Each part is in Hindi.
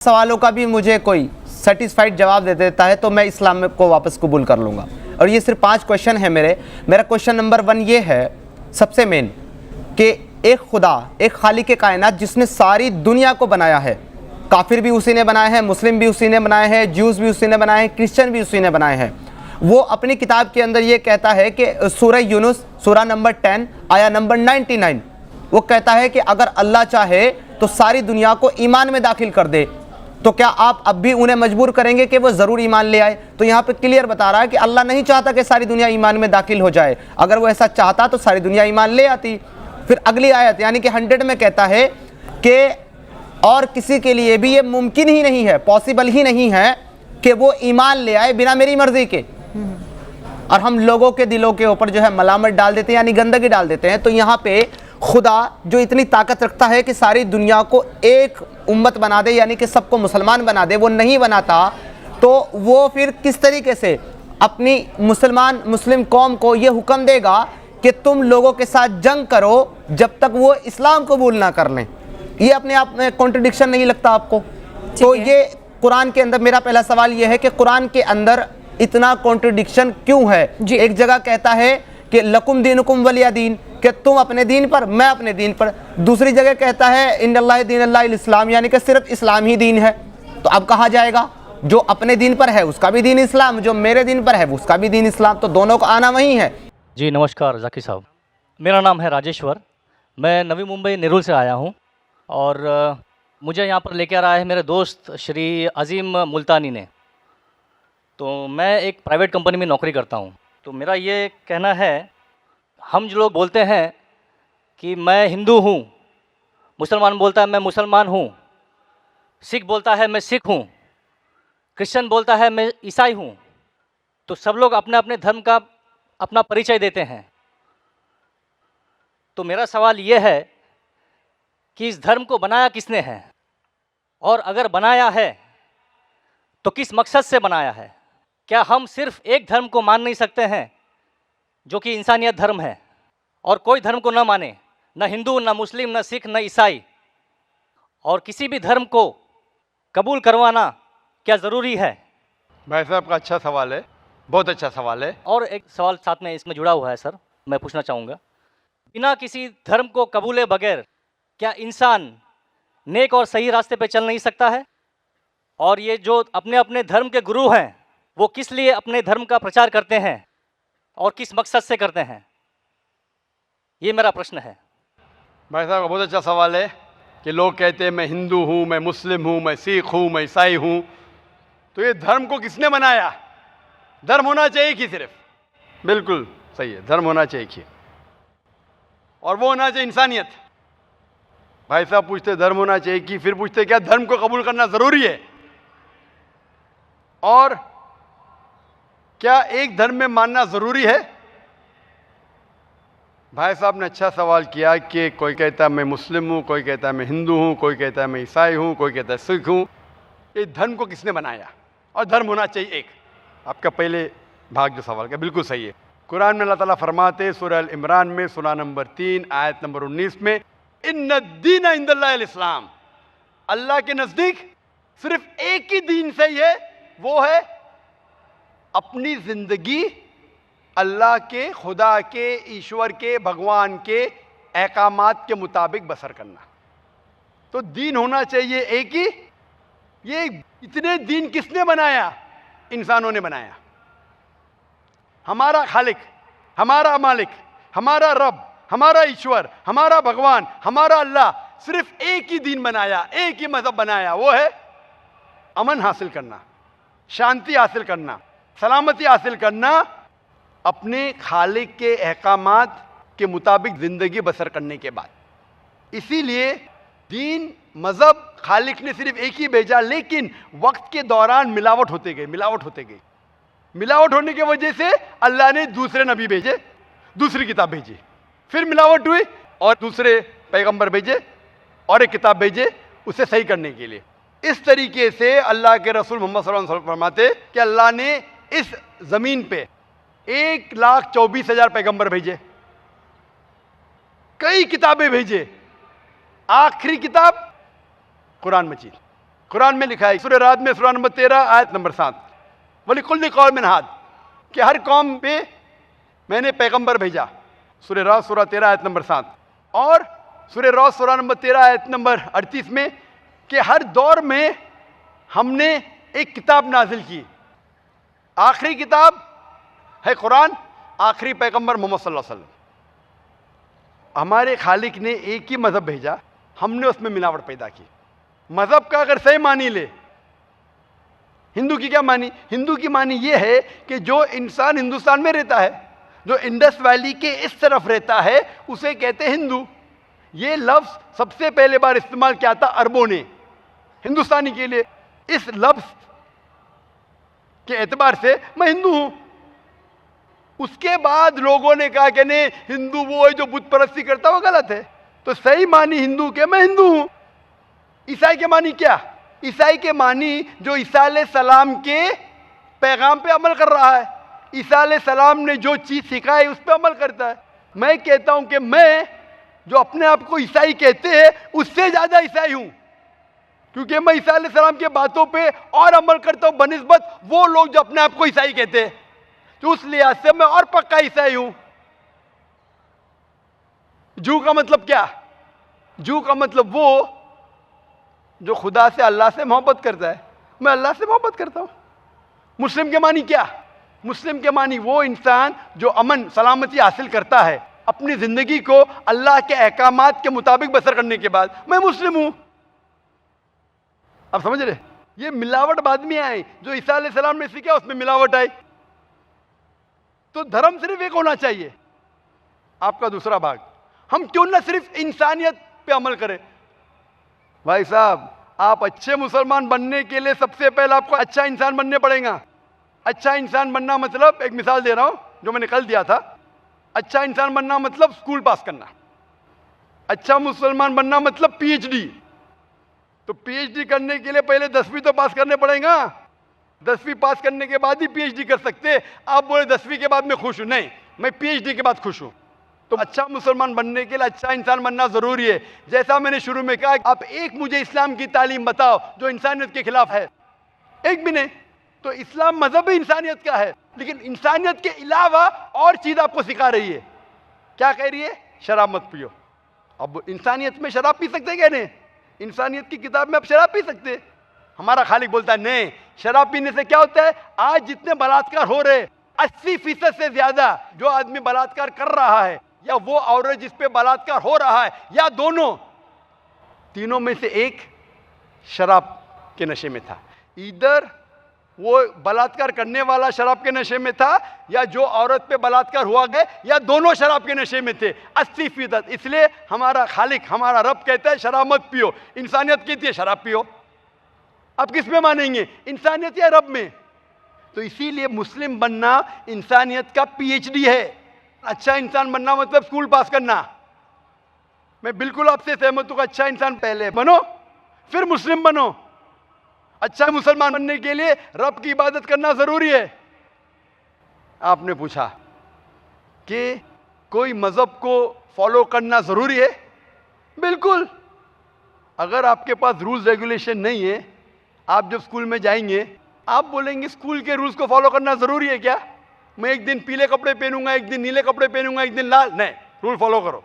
सवालों का भी मुझे कोई सेटिस्फाइड जवाब दे देता है तो मैं इस्लाम में को वापस कबूल कर लूँगा। और ये सिर्फ 5 क्वेश्चन है मेरा क्वेश्चन नंबर 1 ये है सबसे मेन कि एक खुदा, एक खालिक कायनात जिसने सारी दुनिया को बनाया है, काफिर भी उसी ने बनाया है, मुस्लिम भी उसी ने बनाए हैं, ज्यूज़ भी उसी ने बनाए हैं, क्रिश्चियन भी उसी ने बनाए हैं। वो अपनी किताब के अंदर ये कहता है कि सूरह यूनुस सूरह नंबर 10 आया नंबर 99 वो कहता है कि अगर अल्लाह चाहे तो सारी दुनिया को ईमान में दाखिल कर दे, तो क्या आप अब भी उन्हें मजबूर करेंगे कि वो ज़रूर ईमान ले आए? तो यहाँ पे क्लियर बता रहा है कि अल्लाह नहीं चाहता कि सारी दुनिया ईमान में दाखिल हो जाए। अगर वो ऐसा चाहता तो सारी दुनिया ईमान ले आती। फिर अगली आयत यानी कि 100 में कहता है कि और किसी के लिए भी ये मुमकिन ही नहीं है, पॉसिबल ही नहीं है कि वो ईमान ले आए बिना मेरी मर्जी के। और हम लोगों के दिलों के ऊपर जो है मलामत डाल देते हैं, यानी गंदगी डाल देते हैं। तो यहाँ पे खुदा जो इतनी ताकत रखता है कि सारी दुनिया को एक उम्मत बना दे, यानी कि सबको मुसलमान बना दे, वो नहीं बनाता तो वो फिर किस तरीके से अपनी मुस्लिम कौम को ये हुक्म देगा कि तुम लोगों के साथ जंग करो जब तक वो इस्लाम कबूल ना कर लें? ये अपने आप में कॉन्ट्रडिक्शन नहीं लगता आपको? तो ये कुरान के अंदर, मेरा पहला सवाल ये है कि कुरान के अंदर इतना कॉन्ट्रडिक्शन क्यों है? एक जगह कहता है कि लकुम दीनुकुम वलिया दीन, कि तुम अपने दीन पर, मैं अपने दीन पर। दूसरी जगह कहता है इन्नल्लाह दीनुल इस्लाम, यानी कि सिर्फ इस्लाम ही दीन है। तो अब कहा जाएगा जो अपने दीन पर है उसका भी दीन इस्लाम, जो मेरे दीन पर है उसका भी दीन इस्लाम, तो दोनों का आना वही है। जी नमस्कार जाकिर साहब, मेरा नाम है राजेश्वर, मैं नवी मुंबई नेरुल से आया हूँ और मुझे यहाँ पर लेकर आया है मेरे दोस्त श्री अजीम मुल्तानी ने। तो मैं एक प्राइवेट कंपनी में नौकरी करता हूँ। तो मेरा ये कहना है, हम जो लोग बोलते हैं कि मैं हिंदू हूँ, मुसलमान बोलता है मैं मुसलमान हूँ, सिख बोलता है मैं सिख हूँ, क्रिश्चियन बोलता है मैं ईसाई हूँ, तो सब लोग अपने अपने धर्म का अपना परिचय देते हैं। तो मेरा सवाल ये है कि इस धर्म को बनाया किसने है, और अगर बनाया है तो किस मकसद से बनाया है? क्या हम सिर्फ एक धर्म को मान नहीं सकते हैं जो कि इंसानियत धर्म है, और कोई धर्म को न माने, न हिंदू, न मुस्लिम, न सिख, न ईसाई, और किसी भी धर्म को कबूल करवाना क्या ज़रूरी है? भाई साहब का अच्छा सवाल है, बहुत अच्छा सवाल है। और एक सवाल साथ में इसमें जुड़ा हुआ है सर, मैं पूछना चाहूँगा, बिना किसी धर्म को कबूले बगैर क्या इंसान नेक और सही रास्ते पे चल नहीं सकता है? और ये जो अपने अपने धर्म के गुरु हैं वो किस लिए अपने धर्म का प्रचार करते हैं और किस मकसद से करते हैं? ये मेरा प्रश्न है। भाई साहब का बहुत अच्छा सवाल है कि लोग कहते हैं मैं हिंदू हूँ, मैं मुस्लिम हूँ, मैं सिख हूँ, मैं ईसाई हूँ। तो ये धर्म को किसने बनाया? धर्म होना चाहिए कि सिर्फ, बिल्कुल सही है, धर्म होना चाहिए कि, और वो होना चाहिए इंसानियत। भाई साहब पूछते धर्म होना चाहिए कि, फिर पूछते क्या धर्म को कबूल करना ज़रूरी है? और क्या एक धर्म में मानना ज़रूरी है? भाई साहब ने अच्छा सवाल किया कि कोई कहता है मैं मुस्लिम हूँ, कोई कहता है मैं हिंदू हूँ, कोई कहता है मैं ईसाई हूँ, कोई कहता है सिख हूँ। ये धर्म को किसने बनाया? और धर्म होना चाहिए एक। आपका पहले भाग जो सवाल का बिल्कुल सही है। कुरान में अल्लाह ताला फरमाते सूरह अल इमरान में सूरह नंबर 3 आयत नंबर 19 में, इन्ना दीन इंदल्लाहिल इस्लाम, अल्लाह के नज़दीक सिर्फ एक ही दीन सही है, वो है अपनी ज़िंदगी अल्लाह के, खुदा के, ईश्वर के, भगवान के अहकामात के मुताबिक बसर करना। तो दीन होना चाहिए एक ही। ये इतने दीन किसने बनाया? इंसानों ने बनाया। हमारा खालिक, हमारा मालिक, हमारा रब, हमारा ईश्वर, हमारा भगवान, हमारा अल्लाह सिर्फ एक ही दीन बनाया, एक ही मजहब बनाया, वो है अमन हासिल करना, शांति हासिल करना, सलामती हासिल करना, अपने खालिक के अहकामात के मुताबिक ज़िंदगी बसर करने के बाद। इसीलिए दीन, मज़हब खालिक ने सिर्फ एक ही भेजा, लेकिन वक्त के दौरान मिलावट होते गई, मिलावट होते गई। मिलावट होने की वजह से अल्लाह ने दूसरे नबी भेजे, दूसरी किताब भेजी, फिर मिलावट हुई और दूसरे पैगंबर भेजे और एक किताब भेजे उसे सही करने के लिए। इस तरीके से अल्लाह के रसूल मोहम्मद सल्लल्लाहु अलैहि वसल्लम फरमाते कि अल्लाह ने इस ज़मीन पे 1,24,000 पैगंबर भेजे, कई किताबें भेजे, आखिरी किताब कुरान मजीद। कुरान में लिखा है सूरह राद में सूरह नंबर 13 आयत नंबर 7, वलिकुल्लि कौमिन हाद, कि हर कौम पे मैंने पैगंबर भेजा। सूरह राद सूरह 13 आयत नंबर 7 और सूरह राद सूरह नंबर 13 आयत नंबर 38 में कि हर दौर में हमने एक किताब नाजिल की। आखिरी किताब है कुरान, आखिरी पैगंबर मोहम्मद सल्लल्लाहु अलैहि वसल्लम। हमारे खालिक ने एक ही मज़हब भेजा, हमने उसमें मिलावट पैदा की। मज़हब का अगर सही मानी ले, हिंदू की क्या मानी? हिंदू की मानी ये है कि जो इंसान हिंदुस्तान में रहता है, जो इंडस वैली के इस तरफ रहता है, उसे कहते हैं हिंदू। ये लफ्ज़ सबसे पहले बार इस्तेमाल किया था अरबों ने हिंदुस्तानी के लिए। इस लफ्ज़ के एतबार से मैं हिंदू हूं। उसके बाद लोगों ने कहा कि नहीं, हिंदू वो है जो बुत परस्ती करता है, वो गलत है। तो सही मानी हिंदू के मैं हिंदू हूं। ईसाई के मानी क्या? ईसाई के मानी जो ईसा अलैहिस्सलाम के पैगाम पे अमल कर रहा है, ईसा अलैहिस्सलाम ने जो चीज़ सिखाई उस पर अमल करता है। मैं कहता हूं कि मैं जो अपने आप को ईसाई कहते हैं उससे ज़्यादा ईसाई हूं, क्योंकि मैं ईसा अलैहिस्सलाम के बातों पे और अमल करता हूं बनिस्बत वो लोग जो अपने आप को ईसाई कहते हैं। तो उस लिहाज से मैं और पक्का ईसाई हूं। जू का मतलब क्या? जू का मतलब वो जो खुदा से, अल्लाह से मोहब्बत करता है। मैं अल्लाह से मोहब्बत करता हूं। मुस्लिम के मानी क्या? मुस्लिम के मानी वो इंसान जो अमन सलामती हासिल करता है अपनी जिंदगी को अल्लाह के अहकामात के मुताबिक बसर करने के बाद। मैं मुस्लिम हूं। आप समझ रहे? ये मिलावट बाद में आई, जो ईसा अलैहिस्सलाम ने सीखा उसमें मिलावट आई। तो धर्म सिर्फ एक होना चाहिए। आपका दूसरा भाग, हम क्यों ना सिर्फ इंसानियत पे अमल करें? भाई साहब, आप अच्छे मुसलमान बनने के लिए सबसे पहले आपको अच्छा इंसान बनने पड़ेगा। अच्छा इंसान बनना मतलब, एक मिसाल दे रहा हूं जो मैंने कल दिया था। अच्छा इंसान बनना मतलब स्कूल पास करना। अच्छा मुसलमान बनना मतलब पीएचडी। तो पीएचडी करने के लिए पहले 10वीं तो पास करने पड़ेगा। 10वीं पास करने के बाद ही पीएचडी कर सकते। आप बोले 10वीं के बाद मैं खुश हूं, नहीं, मैं पीएचडी के बाद खुश हूं। तो अच्छा मुसलमान बनने के लिए अच्छा इंसान बनना जरूरी है। जैसा मैंने शुरू में कहा, आप एक मुझे इस्लाम की तालीम बताओ जो इंसानियत के खिलाफ है, एक भी नहीं। तो इस्लाम मजहब ही इंसानियत का है, लेकिन इंसानियत के अलावा और चीज आपको सिखा रही है। क्या कह रही है? शराब मत पियो। अब इंसानियत में शराब पी सकते क्या? नहीं, इंसानियत की किताब में आप शराब पी सकते। हमारा खालिक बोलता है नहीं, शराब पीने से क्या होता है? आज जितने बलात्कार हो रहे, 80% से ज्यादा जो आदमी बलात्कार कर रहा है, या वो औरत जिस पे बलात्कार हो रहा है, या दोनों, तीनों में से एक शराब के नशे में था। इधर वो बलात्कार करने वाला शराब के नशे में था, या जो औरत पे बलात्कार हुआ गया, या दोनों शराब के नशे में थे, 80%। इसलिए हमारा खालिक, हमारा रब कहता है शराब मत पियो। इंसानियत कहती है शराब पियो। आप किस में मानेंगे, इंसानियत या रब में? तो इसीलिए मुस्लिम बनना इंसानियत का पीएचडी है। अच्छा इंसान बनना मतलब स्कूल पास करना। मैं बिल्कुल आपसे सहमत हूं। अच्छा इंसान पहले बनो, फिर मुस्लिम बनो। अच्छा मुसलमान बनने के लिए रब की इबादत करना जरूरी है। आपने पूछा कि कोई मजहब को फॉलो करना जरूरी है? बिल्कुल। अगर आपके पास रूल्स रेगुलेशन नहीं है, आप जब स्कूल में जाएंगे आप बोलेंगे स्कूल के रूल्स को फॉलो करना जरूरी है क्या? मैं एक दिन पीले कपड़े पहनूंगा, एक दिन नीले कपड़े पहनूंगा, एक दिन लाल, नहीं, रूल फॉलो करो।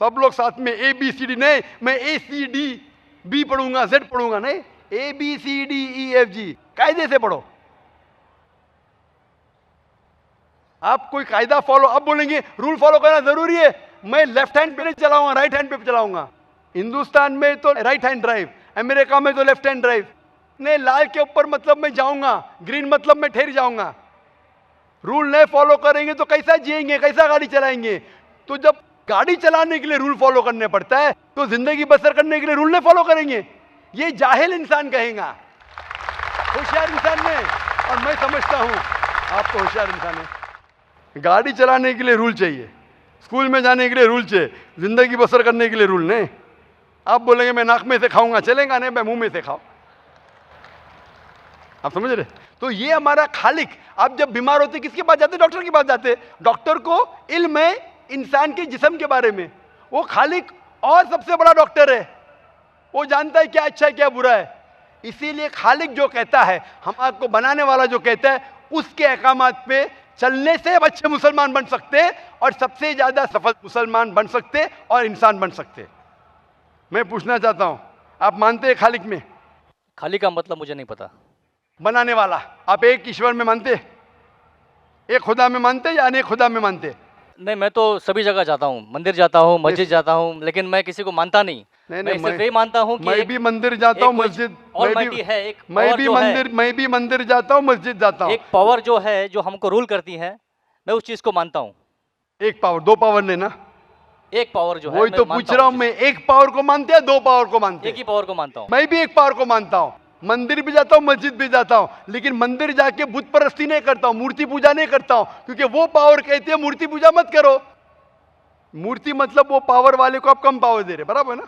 सब लोग साथ में ABCD, नहीं मैं ACDB पढ़ूंगा, Z पढ़ूंगा, नहीं, ABCDEFG कायदे से पढ़ो। आप कोई कायदा फॉलो, अब बोलेंगे रूल फॉलो करना जरूरी है, मैं लेफ्ट हैंड पे नहीं चलाऊंगा, राइट हैंड पे चलाऊंगा। हिंदुस्तान में तो राइट हैंड ड्राइव, अमेरिका में तो लेफ्ट हैंड ड्राइव। नहीं, लाल के ऊपर मतलब मैं जाऊंगा, ग्रीन मतलब मैं ठहर जाऊंगा। रूल नहीं फॉलो करेंगे तो कैसा जिएंगे, कैसा गाड़ी चलाएंगे? तो जब गाड़ी चलाने के लिए रूल फॉलो करने पड़ता है, तो जिंदगी बसर करने के लिए रूल नहीं फॉलो करेंगे? ये जाहिल इंसान कहेगा। होशियार इंसान ने, और मैं समझता हूं आप तो होशियार इंसान है। गाड़ी चलाने के लिए रूल चाहिए, स्कूल में जाने के लिए रूल चाहिए, जिंदगी बसर करने के लिए रूल नहीं। आप बोलेंगे मैं नाक में से खाऊंगा, चलेगा नहीं, मैं मुंह में से खाओ। आप समझ रहे? तो ये हमारा खालिक। आप जब बीमार होते किसके पास जाते? डॉक्टर के पास जाते। डॉक्टर को इल्म है इंसान के जिस्म के बारे में, वो खालिक और सबसे बड़ा डॉक्टर है। वो जानता है क्या अच्छा है क्या बुरा है। इसीलिए खालिक जो कहता है, हम आपको बनाने वाला जो कहता है, उसके अहकामात पे चलने से अच्छे मुसलमान बन सकते और सबसे ज्यादा सफल मुसलमान बन सकते और इंसान बन सकते। मैं पूछना चाहता हूं, आप मानते हैं खालिक में? खाली का मतलब मुझे नहीं पता। बनाने वाला। आप एक ईश्वर में मानते, एक खुदा में मानते या अनेक खुदा में मानते? नहीं, मैं तो सभी जगह जाता हूँ, मंदिर जाता हूँ, मस्जिद जाता हूँ, लेकिन मैं किसी को मानता नहीं। मैं सिर्फ यही मानता हूँ कि मैं भी मंदिर जाता हूँ, मस्जिद, ऑलमाइटी है, एक मैं पावर भी जो है, मंदिर, मैं भी मंदिर जाता हूँ, मस्जिद जाता हूँ। एक पावर जो है जो हमको रूल करती है, मैं उस चीज को मानता हूँ। एक पावर, दो पावर ने ना, एक पावर जो है, वही तो पूछ रहा हूँ मैं, एक पावर को मानते हैं, दो पावर को मानते हैं? एक ही पावर को मानता हूँ। मैं भी एक पावर को मानता हूँ, मंदिर भी जाता हूँ, मस्जिद भी जाता हूँ, लेकिन मंदिर जाके बुत परस्ती नहीं करता हूँ, मूर्ति पूजा नहीं करता हूँ, क्योंकि वो पावर कहती है मूर्ति पूजा मत करो। मूर्ति मतलब वो पावर वाले को आप कम पावर दे रहे, बराबर ना?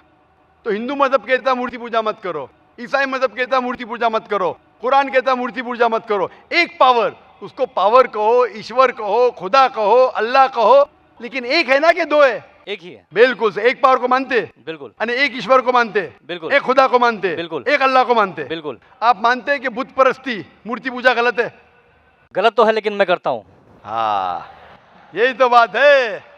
तो हिंदू मजहब कहता है मूर्ति पूजा मत करो, ईसाई मजहब कहता है मूर्ति पूजा मत करो, कुरान कहता है मूर्ति पूजा मत करो। एक पावर, उसको पावर कहो, ईश्वर कहो, खुदा कहो, अल्लाह कहो, लेकिन एक है ना कि दो है? एक ही है। बिल्कुल से, एक पावर को मानते, बिल्कुल, यानी एक ईश्वर को मानते, बिल्कुल, एक खुदा को मानते, बिल्कुल, एक अल्लाह को मानते। बिल्कुल। आप मानते हैं कि बुत परस्ती, मूर्ति पूजा गलत है? गलत तो है, लेकिन मैं करता हूँ। हाँ, यही तो बात है।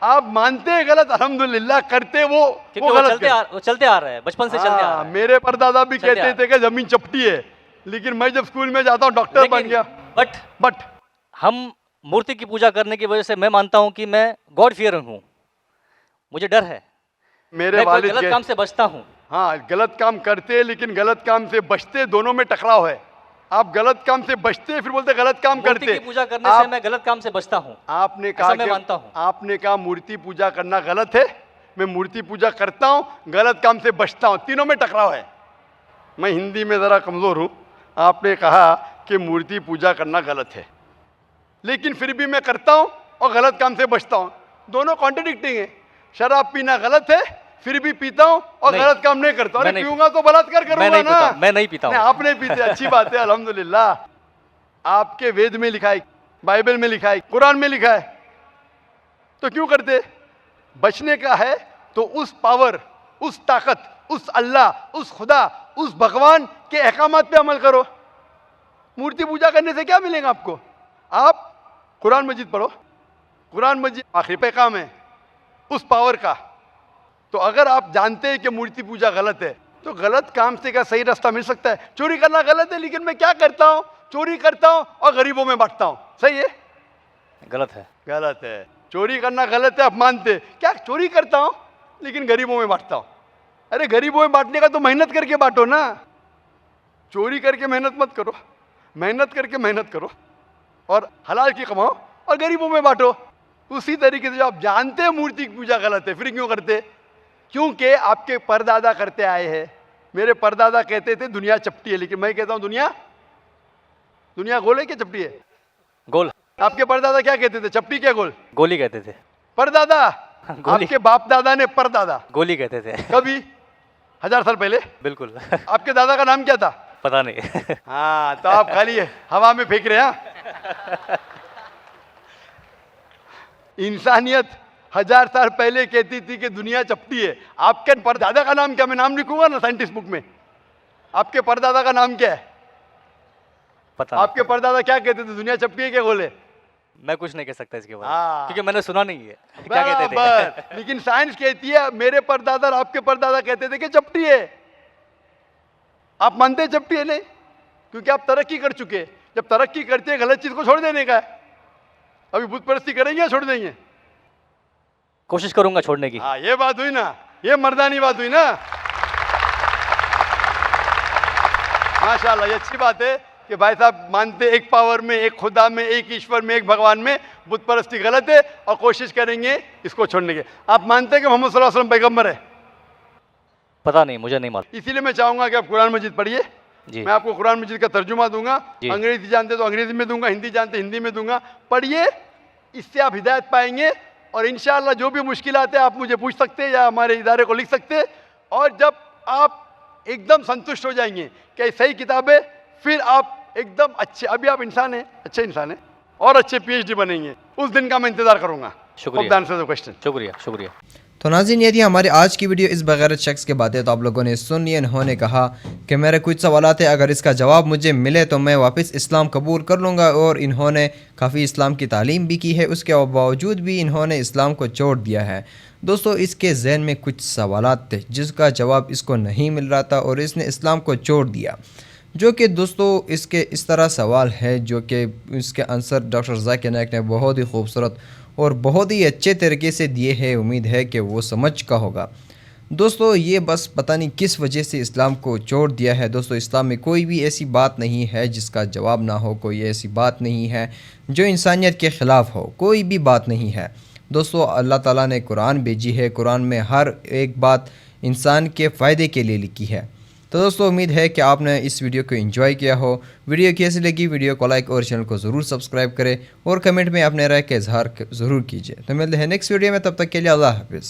आप मानते हैं गलत, अल्हम्दुलिल्लाह, करते वो गलत वो चलते आ रहा है, बचपन से चलते आ रहा है। मेरे परदादा भी कहते थे कि जमीन चपटी है, लेकिन मैं जब स्कूल में जाता हूँ डॉक्टर बन गया। बट हम मूर्ति की पूजा करने की वजह से मैं मानता हूँ कि मैं गॉड फियर हूँ, मुझे डर है, मेरे वालिद गलत काम से बचता हूँ। हाँ, गलत काम करते लेकिन गलत काम से बचते, दोनों में टकराव है। आप गलत काम से बचते फिर बोलते गलत काम करते। मूर्ति की पूजा करने से मैं गलत काम से बचता हूँ। आपने कहा, मैं मानता हूँ। आपने कहा मूर्ति पूजा करना गलत है, मैं मूर्ति पूजा करता हूँ, गलत काम से बचता हूँ, तीनों में टकराव है। मैं हिंदी में जरा कमजोर हूँ। आपने कहा कि मूर्ति पूजा करना गलत है, लेकिन फिर भी मैं करता हूँ और गलत काम से बचता हूँ, दोनों कॉन्ट्रडिक्टिंग है। शराब पीना गलत है, फिर भी पीता हूँ और गलत काम नहीं करता। अरे पीऊंगा तो बलात्कार करूंगा ना। मैं नहीं पीता हूँ। आप नहीं पीते, अच्छी बात है, अल्हम्दुलिल्लाह। आपके वेद में लिखा है, बाइबल में लिखा है, कुरान में लिखा है, तो क्यों करते? बचने का है तो उस पावर, उस ताकत, उस अल्लाह, उस खुदा, उस भगवान के अहकामात पे अमल करो। मूर्ति पूजा करने से क्या मिलेगा आपको? आप कुरान मजीद पढ़ो, कुरान मजीद आखिरी पैगाम है उस पावर का। तो अगर आप जानते हैं कि मूर्ति पूजा गलत है, तो गलत काम से क्या सही रास्ता मिल सकता है? चोरी करना गलत है, लेकिन मैं क्या करता हूँ? चोरी करता हूँ और गरीबों में बांटता हूँ, सही है? गलत है, गलत है। चोरी करना गलत है, आप मानते क्या? चोरी करता हूँ लेकिन गरीबों में बांटता हूँ। अरे गरीबों में बांटने का तो मेहनत करके बांटो ना, चोरी करके मेहनत मत करो, मेहनत करके मेहनत करो और हलाल की कमाओ और गरीबों में बांटो। उसी तरीके से जो आप जानते हैं मूर्ति की पूजा गलत है, फिर क्यों करते? क्योंकि आपके परदादा करते आए हैं। मेरे परदादा कहते थे दुनिया चपटी है, लेकिन मैं कहता हूं दुनिया गोल है क्या चपटी है? गोल। आपके परदादा क्या कहते थे, चपटी क्या गोल? गोली कहते थे। परदादा? आपके बाप दादा ने परदादा गोली कहते थे। कभी 1000 साल पहले? बिल्कुल। आपके दादा का नाम क्या था? पता नहीं। हाँ, तो आप खाली हवा में फेंक रहे हैं। इंसानियत 1000 साल पहले कहती थी कि दुनिया चपटी है। आपके परदादा का नाम क्या? मैं नाम लिखूंगा ना साइंटिस्ट बुक में। आपके परदादा का नाम क्या है? पता आपके परदादा क्या कहते थे, दुनिया चपटी है क्या गोल है? मैं कुछ नहीं कह सकता इसके बारे हाँ। में, क्योंकि मैंने सुना नहीं है क्या कहते थे। लेकिन साइंस कहती है, मेरे परदादा और आपके परदादा कहते थे कि चपटी है। आप मानते हैं चपटी है? नहीं, क्योंकि आप तरक्की कर चुके हैं। जब तरक्की करते हैं गलत चीज को छोड़ देने का है। अभी बुत परस्ती करेंगे या छोड़ देंगे? कोशिश करूंगा छोड़ने की। हाँ, ये बात हुई ना, ये मर्दानी बात हुई ना। माशाल्लाह, ये अच्छी बात है कि भाई साहब मानते एक पावर में, एक खुदा में, एक ईश्वर में, एक भगवान में। बुत परस्ती गलत है और कोशिश करेंगे इसको छोड़ने की। आप मानते हैं कि मोहम्मद सल्लल्लाहु अलैहि वसल्लम पैगंबर है? पता नहीं, मुझे नहीं मालूम। इसीलिए मैं चाहूंगा कि आप कुरान मजीद पढ़िए। जी। मैं आपको कुरान मजीद का तर्जुमा दूंगा। जी। अंग्रेजी जानते तो अंग्रेजी में दूंगा, हिंदी जानते हिंदी में दूंगा। पढ़िए, इससे आप हिदायत पाएंगे और इंशाअल्लाह जो भी मुश्किलात है आप मुझे पूछ सकते हैं या हमारे इदारे को लिख सकते हैं। और जब आप एकदम संतुष्ट हो जाएंगे कि ये सही किताब है, फिर आप एकदम अच्छे, अभी आप इंसान हैं, अच्छे इंसान हैं और अच्छे PhD बनेंगे। उस दिन का मैं इंतजार करूंगा। शुक्रिया। क्वेश्चन। शुक्रिया, शुक्रिया। तो नाज़रीन ये थी हमारी आज की वीडियो इस बगैरत शख्स के बातें तो आप लोगों ने सुन ली। इन्होंने कहा कि मेरे कुछ सवालात है, अगर इसका जवाब मुझे मिले तो मैं वापस इस्लाम कबूल कर लूँगा। और इन्होंने काफ़ी इस्लाम की तालीम भी की है, उसके बावजूद भी इन्होंने इस्लाम को छोड़ दिया है। दोस्तों इसके जहन में कुछ सवालात थे जिसका जवाब इसको नहीं मिल रहा था और इसने इस्लाम को छोड़ दिया। जो कि दोस्तों इसके इस तरह सवाल है जो कि इसके आंसर डॉक्टर ज़ाकिर नाइक ने बहुत ही खूबसूरत और बहुत ही अच्छे तरीके से दिए हैं। उम्मीद है कि वो समझ का होगा। दोस्तों ये बस पता नहीं किस वजह से इस्लाम को छोड़ दिया है। दोस्तों इस्लाम में कोई भी ऐसी बात नहीं है जिसका जवाब ना हो, कोई ऐसी बात नहीं है जो इंसानियत के ख़िलाफ़ हो, कोई भी बात नहीं है। दोस्तों अल्लाह ताला ने कुरान भेजी है, कुरान में हर एक बात इंसान के फ़ायदे के लिए लिखी है। तो दोस्तों उम्मीद है कि आपने इस वीडियो को एंजॉय किया हो। वीडियो कैसी लगी वीडियो को लाइक और चैनल को ज़रूर सब्सक्राइब करें और कमेंट में अपने राय का इजहार ज़रूर कीजिए। तो मिलते हैं नेक्स्ट वीडियो में, तब तक के लिए अल्लाह हाफिज़।